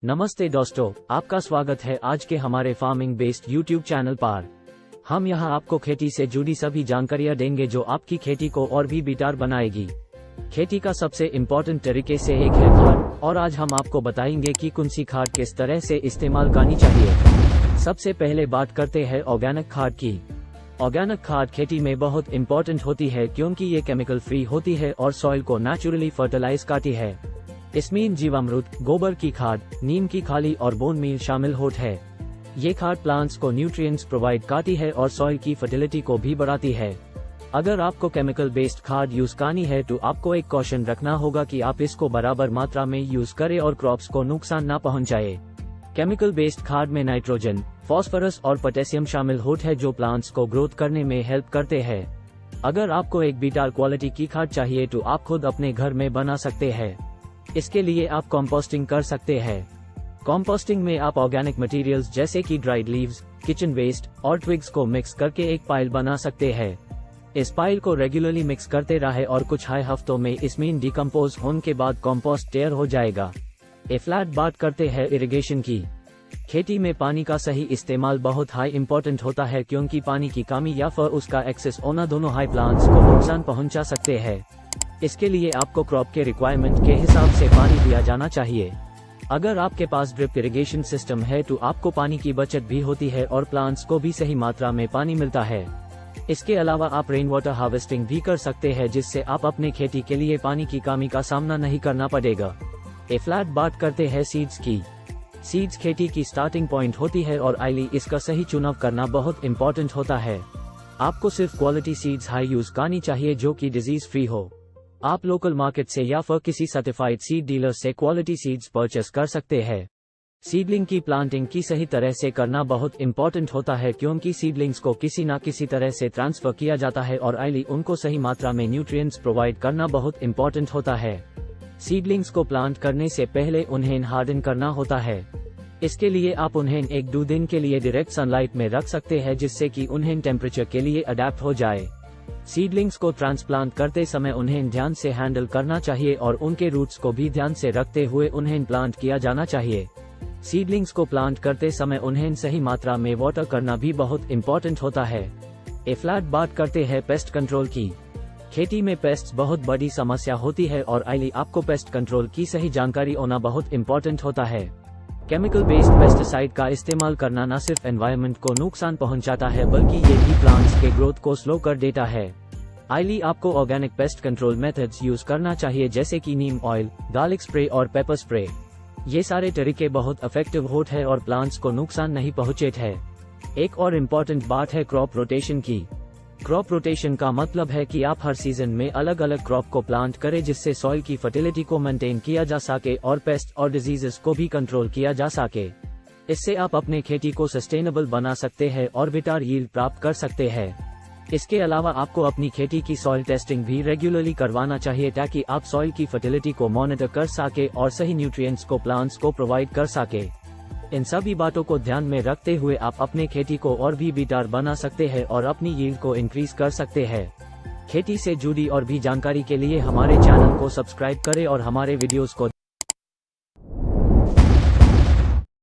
नमस्ते दोस्तों, आपका स्वागत है आज के हमारे फार्मिंग बेस्ड यूट्यूब चैनल पर। हम यहां आपको खेती से जुड़ी सभी जानकारियां देंगे जो आपकी खेती को और भी बेहतर बनाएगी। खेती का सबसे इम्पोर्टेंट तरीके से एक है खाद, और आज हम आपको बताएंगे कि कौन सी खाद किस तरह से इस्तेमाल करनी चाहिए। सबसे पहले बात करते हैं ऑर्गेनिक खाद की। ऑर्गेनिक खाद खेती में बहुत इम्पोर्टेंट होती है क्योंकि ये केमिकल फ्री होती है और सॉइल को नेचुरली फर्टिलाइज करती है। इसमें जीवामृत, गोबर की खाद, नीम की खाली और बोन मील शामिल होता है। ये खाद प्लांट्स को न्यूट्रिएंट्स प्रोवाइड करती है और सॉइल की फर्टिलिटी को भी बढ़ाती है। अगर आपको केमिकल बेस्ड खाद यूज करनी है तो आपको एक कॉशन रखना होगा कि आप इसको बराबर मात्रा में यूज करें और क्रॉप्स को नुकसान न पहुंचाए। केमिकल बेस्ड खाद में नाइट्रोजन, फास्फोरस और पोटेशियम शामिल होता है जो प्लांट्स को ग्रोथ करने में हेल्प करते हैं। अगर आपको एक बेटर क्वालिटी की खाद चाहिए तो आप खुद अपने घर में बना सकते हैं। इसके लिए आप कंपोस्टिंग कर सकते हैं। कंपोस्टिंग में आप ऑर्गेनिक मटेरियल्स जैसे कि ड्राइड लीव्स, किचन वेस्ट और ट्विग्स को मिक्स करके एक पाइल बना सकते हैं। इस पाइल को रेगुलरली मिक्स करते रहे और कुछ हफ्तों में इसमें डिकम्पोज होने के बाद कंपोस्ट तैयार हो जाएगा। फ्लैट बात करते हैं इरिगेशन की। खेती में पानी का सही इस्तेमाल बहुत हाई इम्पोर्टेंट होता है क्योंकि पानी की कमी या फिर उसका एक्सेस होना दोनों हाई प्लांट्स को नुकसान पहुंचा सकते हैं। इसके लिए आपको क्रॉप के रिक्वायरमेंट के हिसाब से पानी दिया जाना चाहिए। अगर आपके पास ड्रिप इरिगेशन सिस्टम है तो आपको पानी की बचत भी होती है और प्लांट्स को भी सही मात्रा में पानी मिलता है। इसके अलावा आप रेन वाटर हार्वेस्टिंग भी कर सकते हैं जिससे आप अपने खेती के लिए पानी की कमी का सामना नहीं करना पड़ेगा। फ्लैट बात करते हैं सीड्स की। सीड्स खेती की स्टार्टिंग पॉइंट होती है और आइली इसका सही चुनाव करना बहुत इम्पोर्टेंट होता है। आपको सिर्फ क्वालिटी सीड्स हाई यूज करनी चाहिए जो कि डिजीज फ्री हो। आप लोकल मार्केट से या फिर किसी सर्टिफाइड सीड डीलर से क्वालिटी सीड्स परचेस कर सकते हैं। सीडलिंग की प्लांटिंग की सही तरह से करना बहुत इम्पोर्टेंट होता है क्योंकि सीडलिंग्स को किसी न किसी तरह से ट्रांसफर किया जाता है और आइली उनको सही मात्रा में न्यूट्रिएंट्स प्रोवाइड करना बहुत इम्पोर्टेंट होता है। सीडलिंग्स को प्लांट करने से पहले उन्हें हार्डन करना होता है। इसके लिए आप उन्हें 1-2 दिन के लिए डायरेक्ट सनलाइट में रख सकते हैं जिससे कि उन्हें टेम्परेचर के लिए अडेप्ट हो जाए। सीडलिंग्स को ट्रांसप्लांट करते समय उन्हें ध्यान से हैंडल करना चाहिए और उनके रूट्स को भी ध्यान से रखते हुए उन्हें प्लांट किया जाना चाहिए। सीडलिंग्स को प्लांट करते समय उन्हें सही मात्रा में वाटर करना भी बहुत इम्पोर्टेंट होता है। फ्लैट बात करते हैं पेस्ट कंट्रोल की। खेती में पेस्ट्स बहुत बड़ी समस्या होती है और आइली आपको पेस्ट कंट्रोल की सही जानकारी होना बहुत इम्पोर्टेंट होता है। केमिकल बेस्ड पेस्टिसाइड का इस्तेमाल करना न सिर्फ एनवायरनमेंट को नुकसान पहुंचाता है बल्कि ये भी प्लांट्स के ग्रोथ को स्लो कर देता है। आइली आपको organic pest control methods use करना चाहिए जैसे कि नीम ऑयल, गार्लिक स्प्रे और पेपर स्प्रे। ये सारे तरीके बहुत इफेक्टिव होते हैं और प्लांट्स को नुकसान नहीं पहुंचाते हैं। एक और इम्पोर्टेंट बात है क्रॉप रोटेशन की। क्रॉप रोटेशन का मतलब है कि आप हर सीजन में अलग अलग क्रॉप को प्लांट करें जिससे सॉइल की फर्टिलिटी को मेंटेन किया जा सके और पेस्ट और डिजीजेस को भी कंट्रोल किया जा सके। इससे आप अपने खेती को सस्टेनेबल बना सकते हैं और बेटर यील्ड प्राप्त कर सकते हैं। इसके अलावा आपको अपनी खेती की सॉइल टेस्टिंग भी रेगुलरली करवाना चाहिए ताकि आप सॉइल की फर्टिलिटी को मॉनिटर कर सके और सही न्यूट्रिएंट्स को प्लांट्स को प्रोवाइड कर सके। इन सभी बातों को ध्यान में रखते हुए आप अपने खेती को और भी बेहतर बना सकते हैं और अपनी यील्ड को इंक्रीज कर सकते हैं। खेती से जुड़ी और भी जानकारी के लिए हमारे चैनल को सब्सक्राइब करें और हमारे वीडियोस को